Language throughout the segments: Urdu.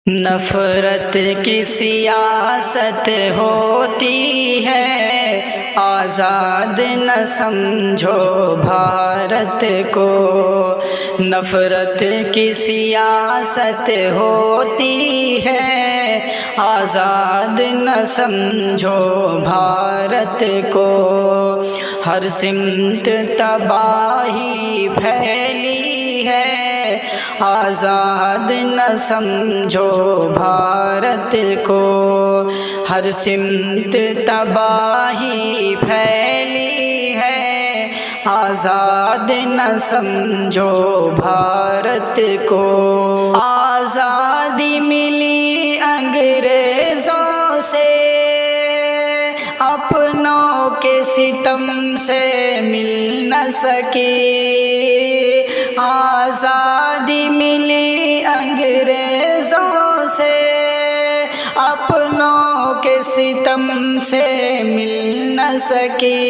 نفرت کی سیاست ہوتی ہے، آزاد نہ سمجھو بھارت کو۔ نفرت کی سیاست ہوتی ہے، آزاد نہ سمجھو بھارت کو۔ ہر سمت تباہی پھیلی ہے، آزاد نہ سمجھو بھارت کو۔ ہر سمت تباہی پھیلی ہے، آزاد نہ سمجھو بھارت کو۔ آزادی ملی انگریزوں سے، اپنوں کے ستم سے مل نہ سکی۔ آزادی ملی انگریزوں سے، اپنوں کے ستم سے مل نہ سکی۔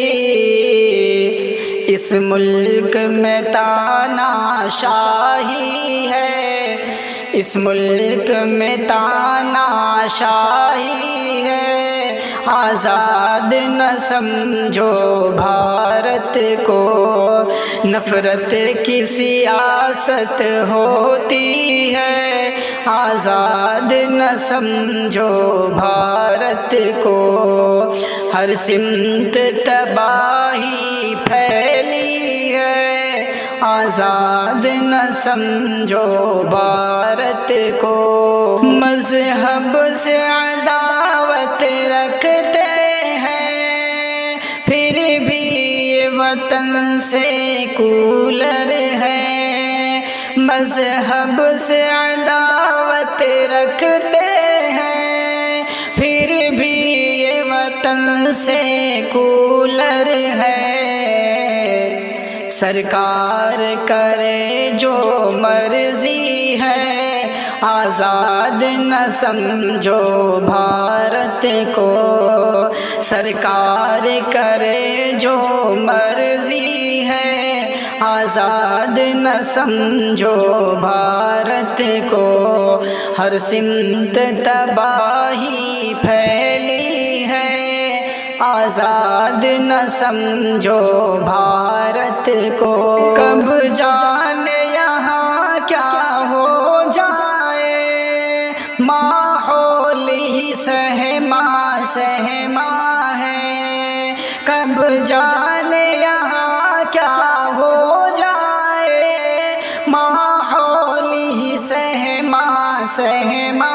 اس ملک میں تاناشاہی ہے، اس ملک میں تاناشاہی ہے، آزاد نہ سمجھو بھارت کو۔ نفرت کی سیاست ہوتی ہے، آزاد نہ سمجھو بھارت کو۔ ہر سمت تباہی پھیلی ہے، آزاد نہ سمجھو بھارت کو۔ مذہب سے عداوت رکھتے ہیں، پھر بھی یہ وطن سے کولر ہے۔ مذہب سے عداوت رکھتے ہیں، پھر بھی یہ وطن سے کولر ہے۔ سرکار کرے جو مرضی ہے، آزاد نہ سمجھو بھارت کو۔ سرکار کرے جو مرضی ہے، آزاد نہ سمجھو بھارت کو۔ ہر سمت تباہی پھیلی ہے، آزاد نہ سمجھو بھارت کو۔ کب جانے یہاں کیا ہو جائے، ماحول ہی سہما سہما ہے۔ کب جانے یہاں کیا ہو جائے، ماحول ہی سہما سہما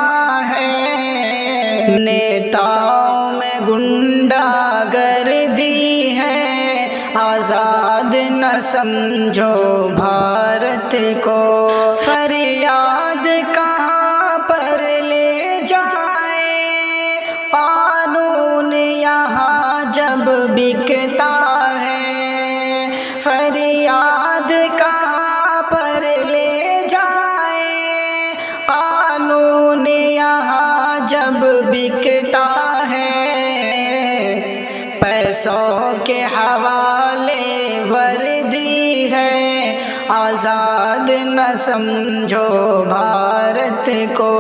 ہے۔ نیتاؤں میں گنڈا گردی ہے، آزاد نہ سمجھو بھارت کو۔ فریاد کہاں پر لے جائے، قانون یہاں جب بکتا ہے۔ فریاد کہاں پر لے جائے، قانون یہاں جب بکتا ہے۔ پیسوں کے حوالے وردی ہے، آزاد نہ سمجھو بھارت کو۔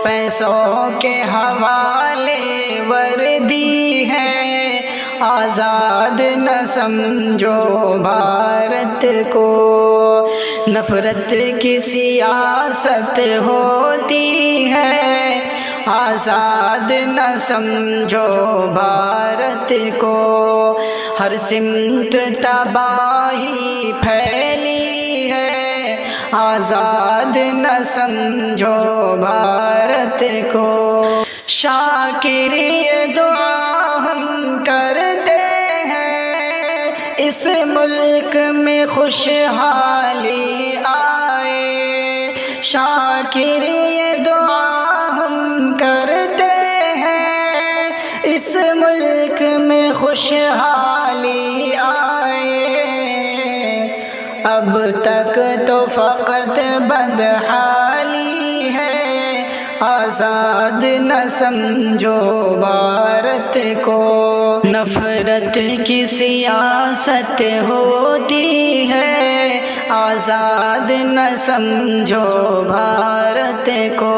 پیسوں کے حوالے وردی ہے، آزاد نہ سمجھو بھارت کو۔ نفرت کی سیاست ہوتی ہے، آزاد نہ سمجھو بھارت کو۔ ہر سمت تباہی پھیلی ہے، آزاد نہ سمجھو بھارت کو۔ شاکر یہ دعا ہم کرتے ہیں، اس ملک میں خوشحالی آئے۔ شاکر یہ دعا ہم کرتے ہیں، اس ملک میں خوشحالی آئے۔ اب تک تو فقط بدحالی ہے، آزاد نہ سمجھو بھارت کو۔ نفرت کی سیاست ہوتی ہے، آزاد نہ سمجھو بھارت کو۔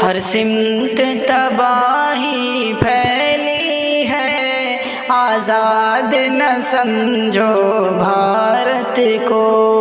ہر سمت تباہی پھیلی ہے، آزاد نہ سمجھو بھارت کو۔